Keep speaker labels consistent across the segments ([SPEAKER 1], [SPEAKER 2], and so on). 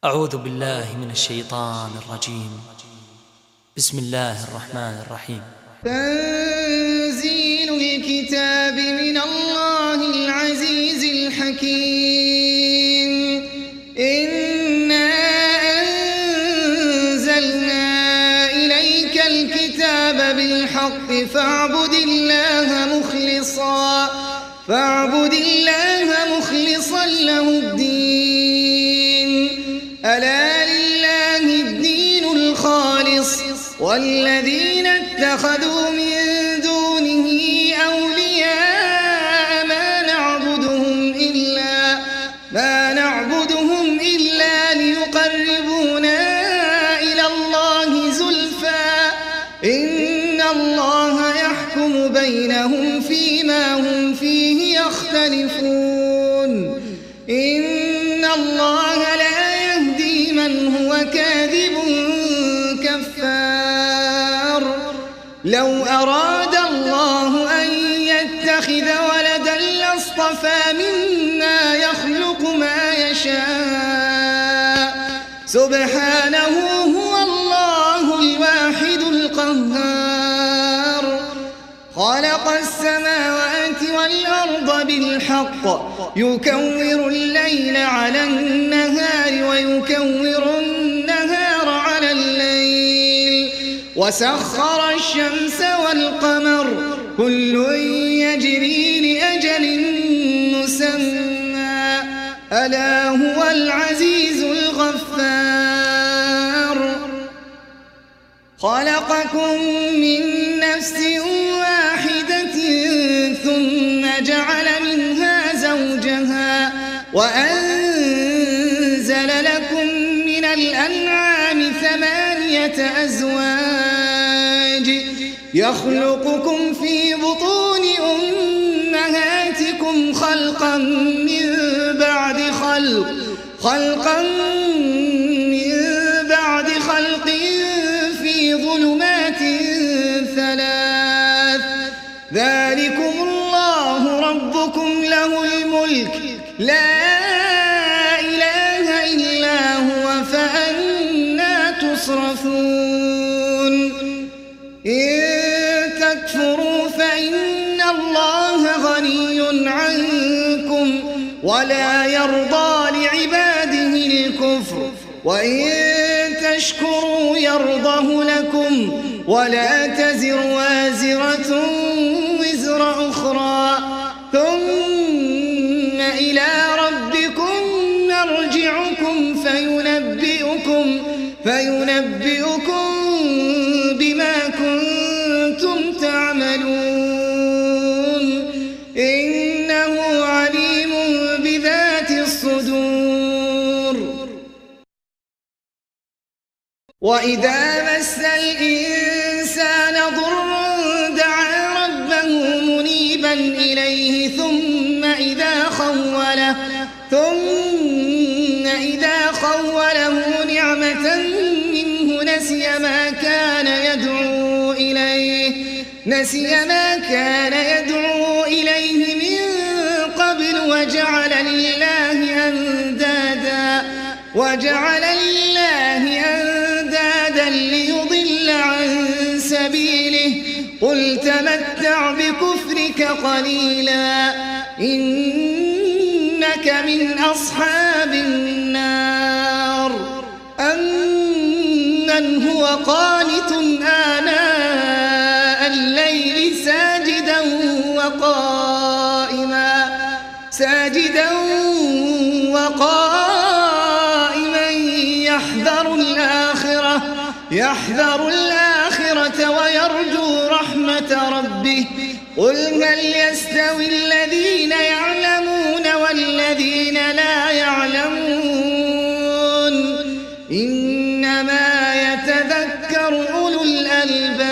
[SPEAKER 1] أعوذ بالله من الشيطان الرجيم. بسم الله الرحمن الرحيم.
[SPEAKER 2] تنزيل الكتاب من الله العزيز الحكيم. إنا أنزلنا إليك الكتاب بالحق فاعبد الله مخلصا له الدين. ألا لله الدين الخالص والذين اتخذوا من دونه أولياء ما نعبدهم إلا ليقربونا إلى الله زلفى إن الله يحكم بينهم فيما هم فيه يختلفون. إن الله لا يهدي من هو كاذب كفار. لو أراد الله أن يتخذ ولدا لاصطفى مما يخلق ما يشاء سبحانه هو الله الواحد القهار. خلق السماوات والأرض بالحق يكور الليل على النهار ويكور النهار على الليل وسخر الشمس والقمر كل يجري لأجل مسمى ألا هو العزيز الغفار. خلقكم من نفس واحدة ثم جعل منها زوجها وأنزل لكم من الأنعام 8 أزواج يخلقكم في بطون أمهاتكم خلقا من بعد خلق في ظلمات 3. ذلكم الله ربكم له الملك لا إله إلا هو فأنى تصرفون. إن تكفروا فإن الله غني عنكم ولا يرضى لعباده الكفر وإن تشكروا يرضه لكم ولا تزر وازرة وزر أخرى ثم إلى ربكم نرجعكم فينبئكم بما كنتم تعملون. إنه عليم بذات الصدور. وإذا مس الإنسان ضر دعا ربه منيبا إليه ثم إذا خوله نعمة منه نسي ما كان يدعو إليه من قبل وجعل لله أندادا ليضل عن سبيله. قل تمتع بكفرك قليلا إنك من أصحاب النار. أمن هو قانت آناء الليل ساجدا وقائما يحذر الآخرة ويرجو رحمة ربه. قل هل يستوي الذين يعلمون والذين لا يعلمون إنما يتذكر أولو الألباب.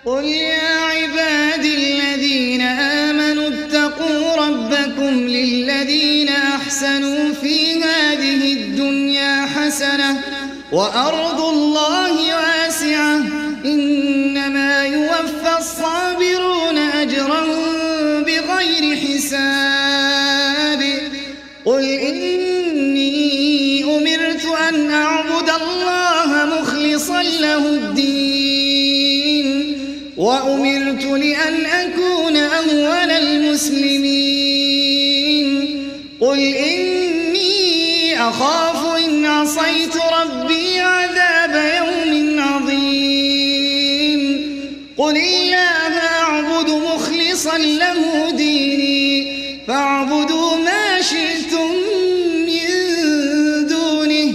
[SPEAKER 2] قل يا عبادي الذين آمنوا اتقوا ربكم للذين أحسنوا في هذه الدنيا حسنة وأرض الله واسعة إنما يوفى الصابرون أجرهم بغير حساب. قل إن أن أعبد الله مخلصا له الدين وأمرت لأن أكون أول المسلمين قل إني أخاف إن عصيت ربي عذاب يوم عظيم قل الله أعبد مخلصا له ديني فاعبدوا ما شئتم من دونه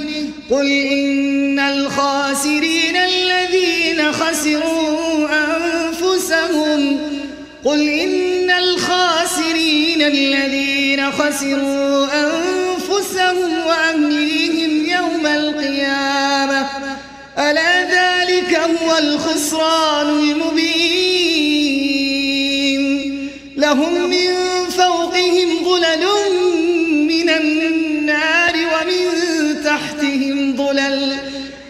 [SPEAKER 2] قل إن الخاسرين الذين خسروا أنفسهم وأهليهم يوم القيامة ألا ذلك هو الخسران المبين لهم من فوقهم ظلل من النار ومن تحتهم ظلل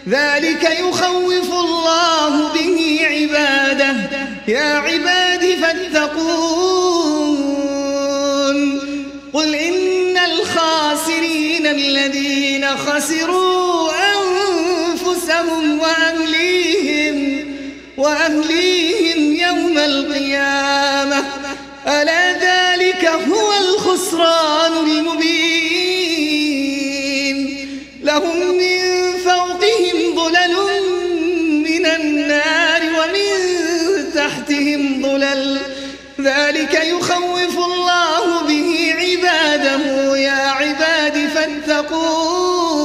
[SPEAKER 2] ذلك يخوف الله به عباده يا عباد فاتقون قل إن الخاسرين الذين خسروا أنفسهم وأهليهم يوم القيامة ألا ذلك هو الخسران المبين لهم من فوقهم ظلل من النار ومن تحتهم ظلل ذلك يخوف الله به عباده يا عباد فاتقون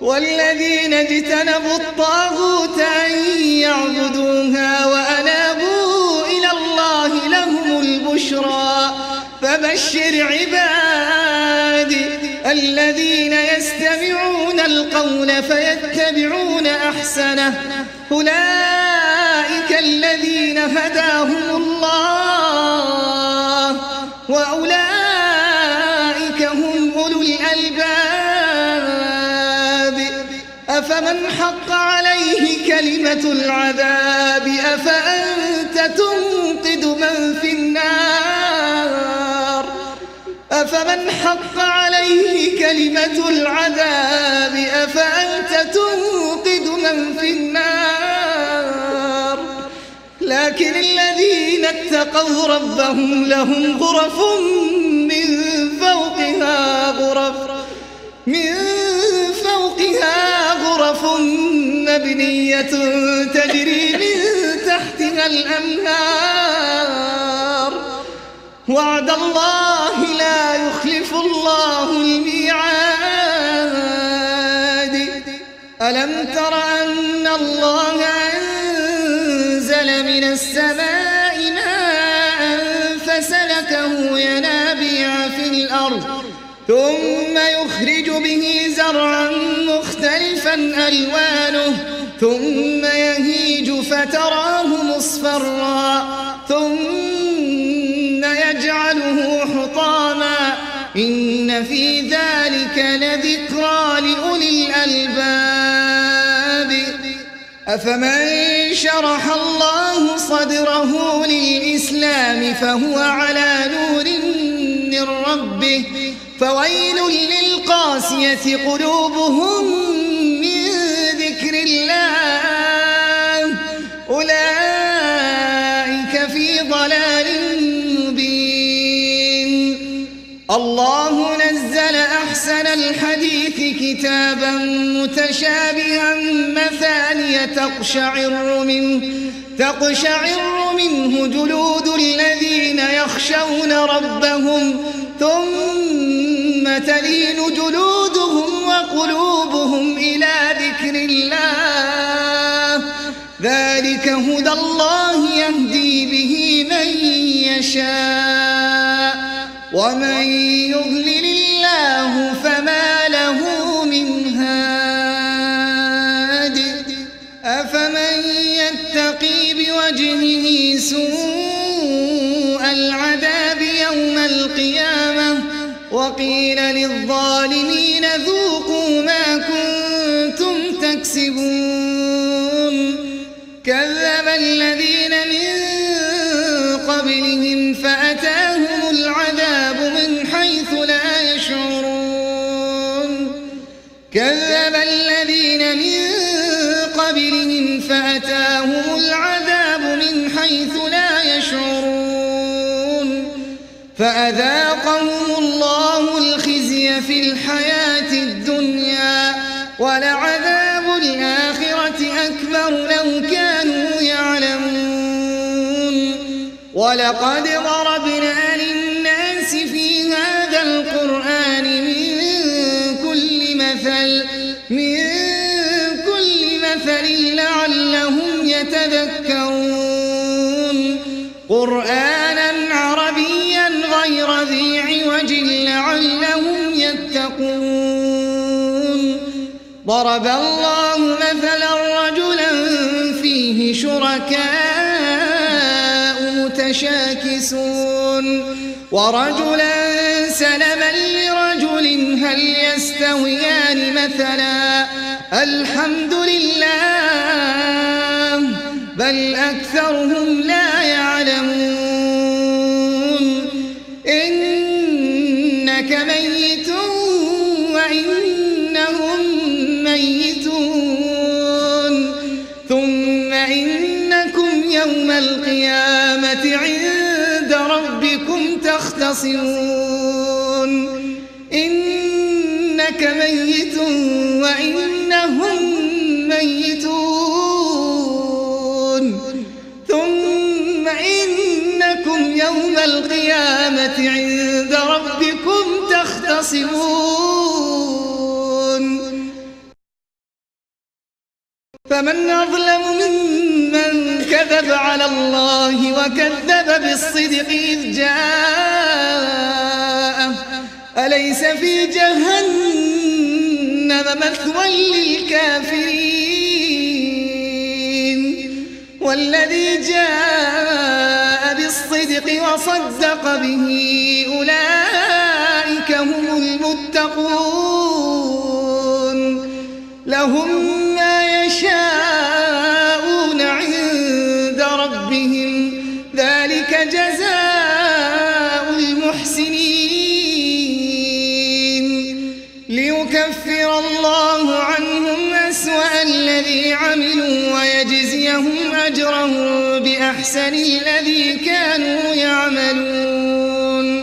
[SPEAKER 2] والذين اجتنبوا الطاغوت أن يعبدوها وأنابوا إلى الله لهم البشرى فبشر عبادي الذين يستمعون القول فيتبعون أحسنه أولئك الذين هداهم الله وأولئك هم أولو الألباب أفمن حق عليه كلمة العذاب أفأنت تنقذ من في النار أفمن حق عليه كلمة العذاب أفأنت تنقذ من في النار لكن الذين اتقوا ربهم لهم غرف من فوقها غرف مبنية تجري من تحتها الأنهار وعد الله لا يخلف الله الميعاد ألم تر أن الله أنزل من السماء ماء فسلكه ينابيع في الأرض ثم يخرج به زرعا مختلفا ألوانه ثم يهيج فتراه مصفرا ثم يجعله حطاما إن في ذلك لذكرى لأولي الألباب أفمن شرح الله صدره للإسلام فهو على نور من ربه فويل للقاسية قلوبهم من ذكر الله أولئك في ضلال مبين الله نزل أحسن الحديث كتابا متشابها مثانية تقشعر منه جلود الذين يخشون ربهم ثم تلين جلودهم وقلوبهم إلى ذكر الله ذلك هدى الله يهدي به من يشاء ومن يضلل الله فما له من هاد أفمن يتقي بوجهه سوء العذاب يوم القيامة وقيل للظالمين ذوقوا ما كنتم تكسبون كذب الذين من قبلهم فأتاهم العذاب من حيث لا يشعرون كذب الذين من قبلهم فأتاهم العذاب من حيث لا يشعرون فأذاقهم الله الخزي في الحياة الدنيا ولعذاب الآخرة أكبر لو كانوا يعلمون ولقد ضربنا للناس في هذا القرآن من كل مثل لعلهم يتذكرون قرآنا عربيا غير ذي عوج لعلهم يتقون ضرب الله مثلا رجلا فيه شركاء متشاكسون ورجلا سلما لرجل هل يستويان مثلا الحمد لله بل أكثرهم لا يعلمون إنك ميت وإنهم ميتون ثم إنكم يوم القيامة عند ربكم تختصمون إنك ميت وإنهم ميتون ثم إنكم يوم القيامة عند ربكم تختصمون فمن أظلم ممن كذب على الله وكذب بالصدق إذ جاءه أليس في جهنم مثوى للكافرين والذي جاء بالصدق وصدق به أولئك هم المتقون لهم ما يشاءون عند ربهم ذلك جزاء المحسنين ليكفر الله عنهم أسوأ الذي عملوا ويجزيهم أجرهم بأحسن الذي كانوا يعملون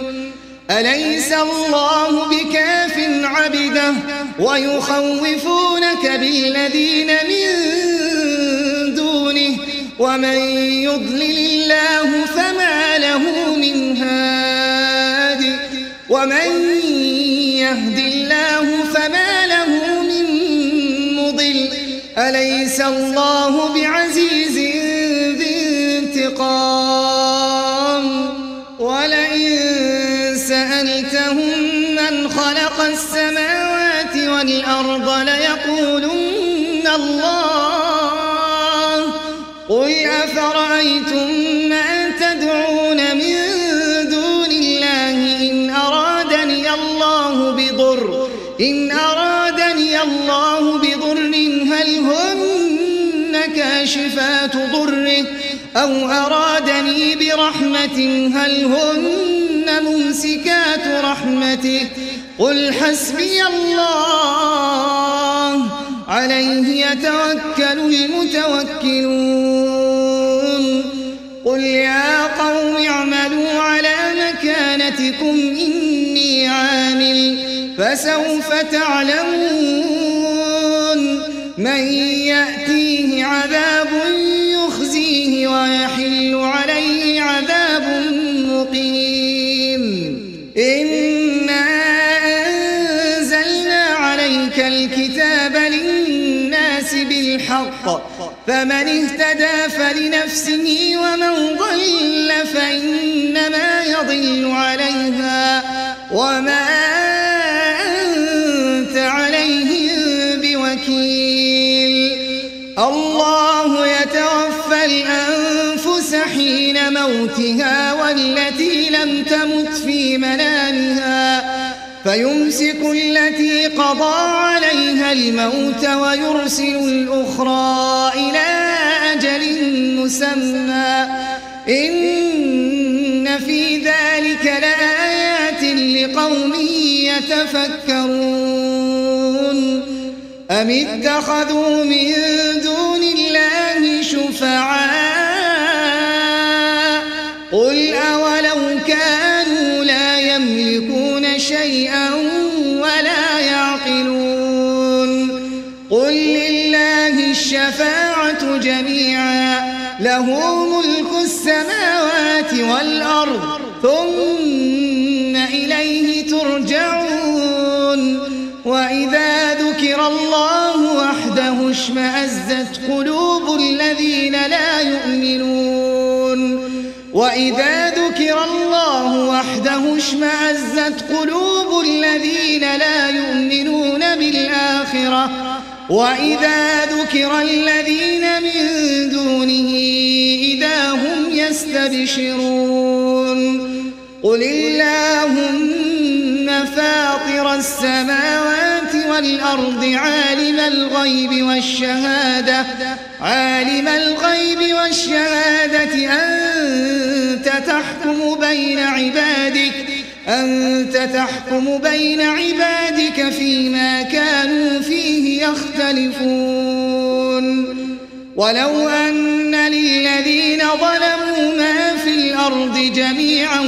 [SPEAKER 2] أليس الله بكاف عبده ويخوفونك بالذين من دونه ومن يضلل الله فما له من هاد ومن يهد الله فما له من مضل أليس الله بعزيز ذي انتقام ولئن سألتهم من خلق السماوات والأرض ليقولن الله قل أفرأيتم ما تدعون من دون الله إن أرادني الله بضر هل هن كاشفات ضره أو أرادني برحمة هل هن ممسكات رحمته قل حسبي الله عليه يتوكل المتوكلون قل يا قوم اعملوا على مكانتكم إني عامل فسوف تعلمون من يأتيه عذاب يخزيه ويحل عليه عذاب مقيم إنا أنزلنا عليك الكتاب للناس بالحق فمن اهتدى فلنفسه ومن ضل فإنما يضل عليها وما أنت عليهم بوكيل الله يتوفى الأنفس حين موتها والتي لم تمت في منامها فيمسك التي قضى عليها الموت ويرسل الأخرى إلى أجل مسمى إن في ذلك لآيات لقوم يتفكرون أم اتخذوا من دون الله شفعاء قل أولو كانوا لا يملكون شيئا ولا يعقلون قل لله الشفاعة جميعا له ملك السماوات والأرض ثم إليه ترجعون وإذا ذكر الله وحده اشمأزت قلوب الذين لا يؤمنون وإذا ذكر الله وحده اشمأزت قلوب الذين لا يؤمنون بالآخرة وإذا ذكر الذين من دونه إذا هم يستبشرون قل اللهم فاطر السماوات والأرض عالم الغيب والشهادة أنت تحكم بين عبادك فيما كانوا فيه يختلفون ولو أن للذين ظلموا ما في الأرض جميعا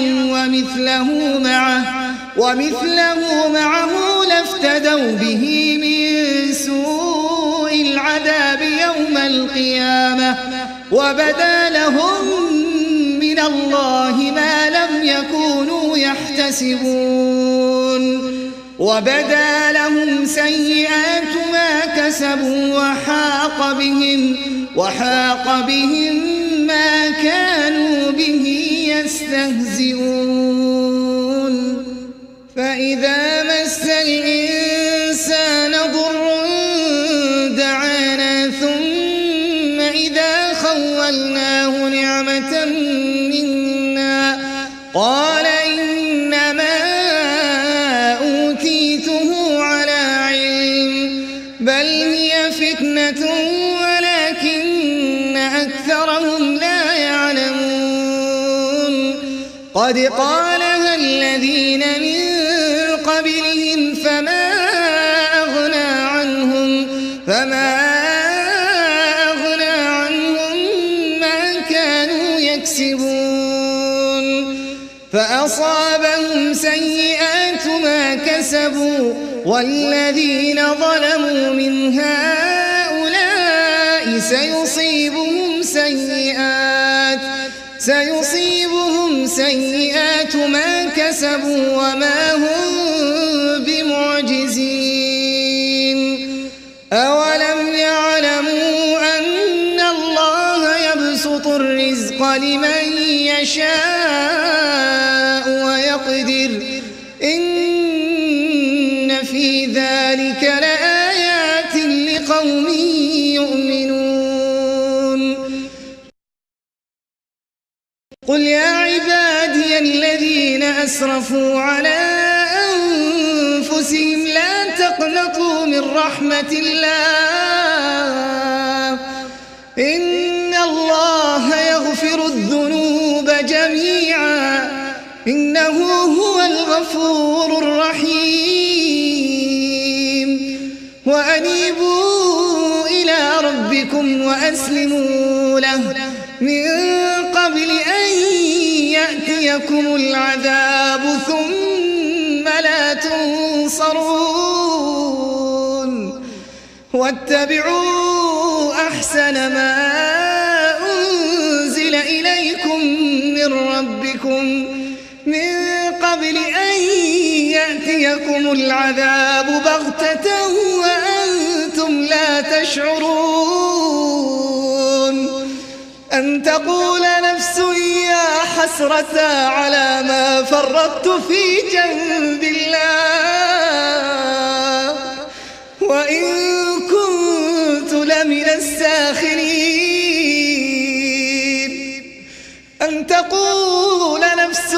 [SPEAKER 2] ومثله معه لافتدوا به من سوء العذاب يوم القيامة وبدا لهم من الله ما لم يكونوا يحتسبون وبدا لهم سيئات ما كسبوا وحاق بهم ما كانوا به يستهزئون فإذا مس الإنسان ضر دعانا ثم إذا خولناه نعمة منا قال إنما أوتيته على علم بل هي فتنة ولكن أكثرهم لا يعلمون قد قالها الذين من قبلهم فما أغنى عنهم ما كانوا يكسبون فأصابهم سيئات ما كسبوا والذين ظلموا من هؤلاء سيصيبهم سيئات ما كسبوا وما هم بمعجزين أولم يعلموا أن الله يبسط الرزق لمن يشاء ويقدر إن في ذلك لآيات لقوم يؤمنون قل يا عبادي الذين أسرفوا على أنفسهم لا تقنطوا من رحمة الله إن الله يغفر الذنوب جميعا إنه هو الغفور الرحيم وأنيبوا إلى ربكم وأسلموا له من قبل أن يأتيكم العذاب ثم لا تنصرون واتبعوا أحسن ما أنزل إليكم من ربكم من قبل أن يأتيكم العذاب بغتة وأنتم لا تشعرون أن تقول نفس يا حسرة على ما فرطت في جنب الله وإن كنت لمن الساخرين أن تقول نفس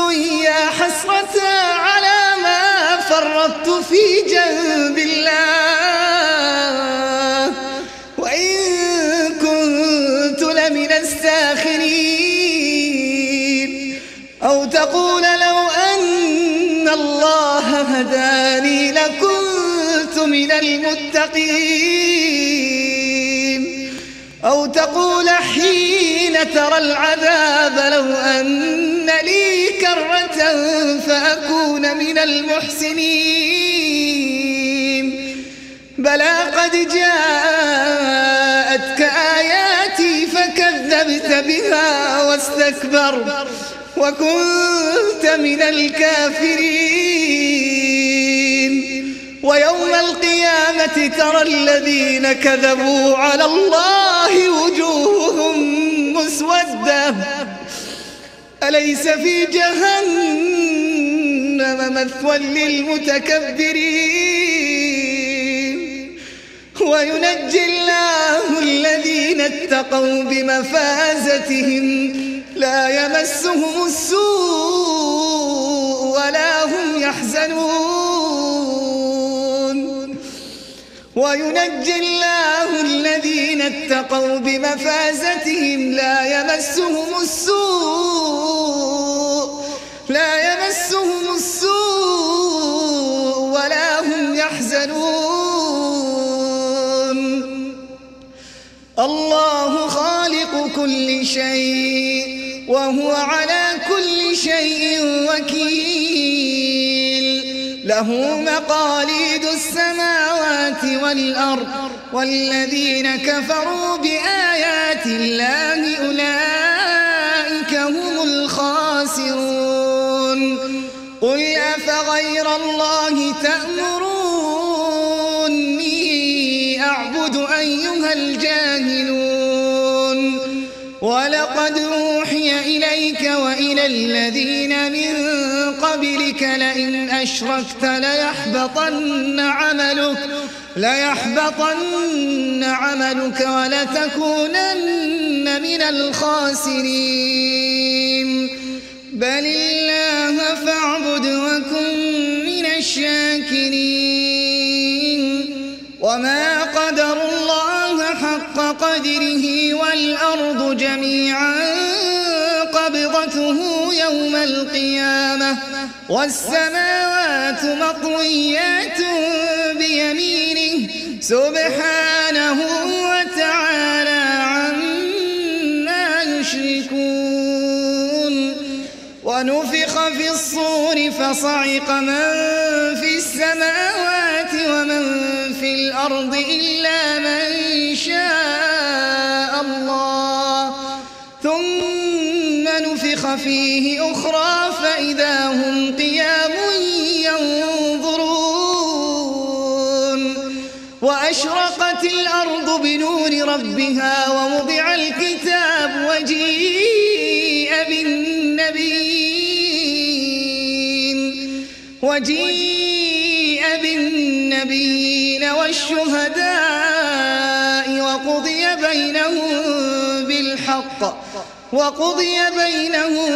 [SPEAKER 2] يا حسرة على ما فرطت في جنب الله وإن كنت لمن الساخرين أو تقول لو أن الله هداني لكنت من المتقين. أو تقول حين ترى العذاب لو أن لي كرة فأكون من المحسنين. بلى قد جاءتك آياتي فكذبت بها واستكبرت وكنت من الكافرين. ويوم القيامة ترى الذين كذبوا على الله وجوههم مسودة أليس في جهنم مثوى للمتكبرين. وينجي الله الذين اتقوا بمفازتهم لا يمسهم السوء ولا هم يحزنون. وينجي الله الذين اتقوا بمفازتهم لا يمسهم السوء ولا هم يحزنون. الله خالق كل شيء وهو على كل شيء وكيل. له مقاليد السماوات والأرض والذين كفروا بآيات الله أولئك هم الخاسرون. قل أفغير الله تأمروني أعبد أيها الجاهلون. ولقد أوحي إليك وإلى الذين من قبلك لئن أشركت ليحبطن عملك ولتكونن من الخاسرين. بل الله فاعبد وكن من الشاكرين. وما قدروا الله حق قدره والأرض جميعا قبضته يوم القيامة والسماوات مطويات بيمينه سبحانه وتعالى عما يشركون. ونفخ في الصور فصعق من في السماوات ومن في الأرض إلا من شاء الله ثم نفخ فيه أخرى فإذا هم قيام ينظرون. وأشرقت الأرض بنور ربها ووضع الكتاب وجيء بالنبيين والشهداء وقضي بينهم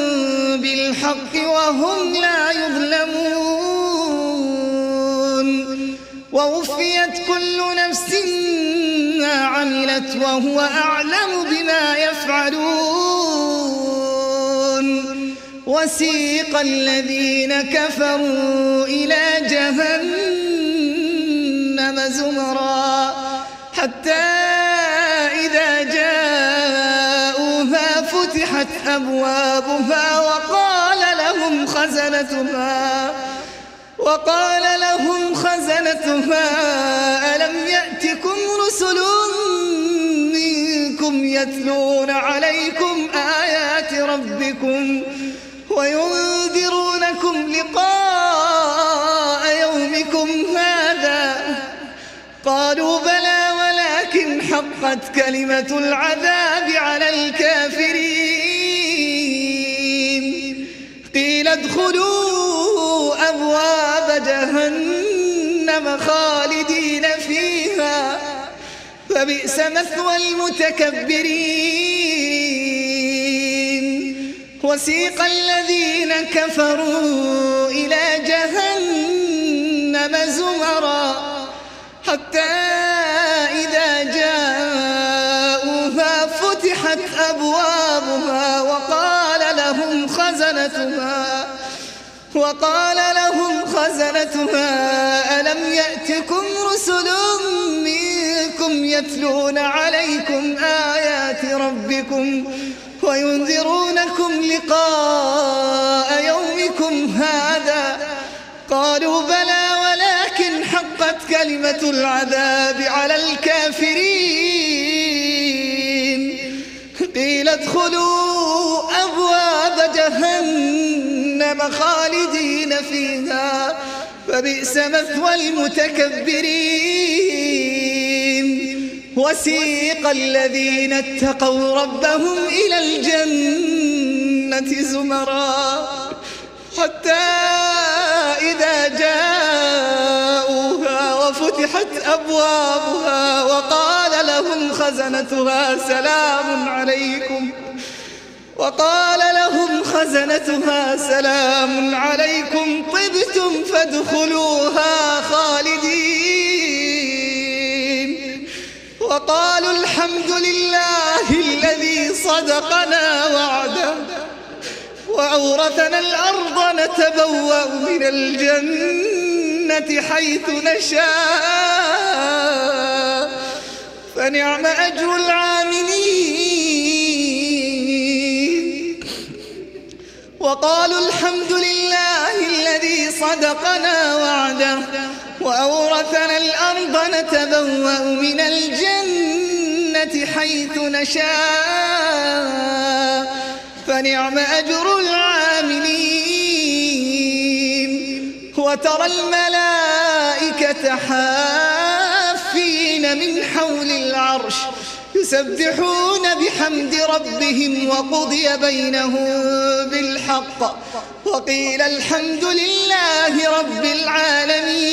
[SPEAKER 2] بالحق وهم لا يظلمون. ووفيت كل نفس ما عملت وهو أعلم بما يفعلون. وسيق الذين كفروا إلى جهنم زمرا حتى إذا جاءوها فتحت أبوابها وقال لهم خزنتها ألم يأتكم رسل منكم يتلون عليكم آيات ربكم وينذرونكم لقاء يومكم هذا؟ قالوا بلى ولكن حقت كلمة العذاب على الكافرين. قيل ادخلوا أبواب جهنم خالدين فيها فبئس مثوى المتكبرين. وسيق الذين كفروا إلى جهنم زمرا حتى إذا جاءوها فتحت أبوابها وقال لهم خزنتها خزنتها ألم يأتكم رسل منكم يتلون عليكم آيات ربكم وينذرونكم لقاء يومكم هذا؟ قالوا بلى ولكن حقت كلمة العذاب على الكافرين. قيل ادخلوا أبواب جهنم خالدين فيها فبئس مثوى المتكبرين. وسيق الذين اتقوا ربهم إلى الجنة زمرا حتى إذا جاءوها وفتحت أبوابها وقال لهم خزنتها سلام عليكم طبتم فادخلوها خالدين. وقالوا الحمد لله الذي صدقنا وعده وأورثنا الأرض نتبوأ من الجنة حيث نشاء فنعم أجر العاملين. وقالوا الحمد لله الذي صدقنا وعده وأورثنا الأرض نتبوأ من الجنة حيث نشاء فنعم أجر العاملين. وترى الملائكة حافين من حول العرش يسبحون بحمد ربهم وقضي بينهم بالحق وقيل الحمد لله رب العالمين.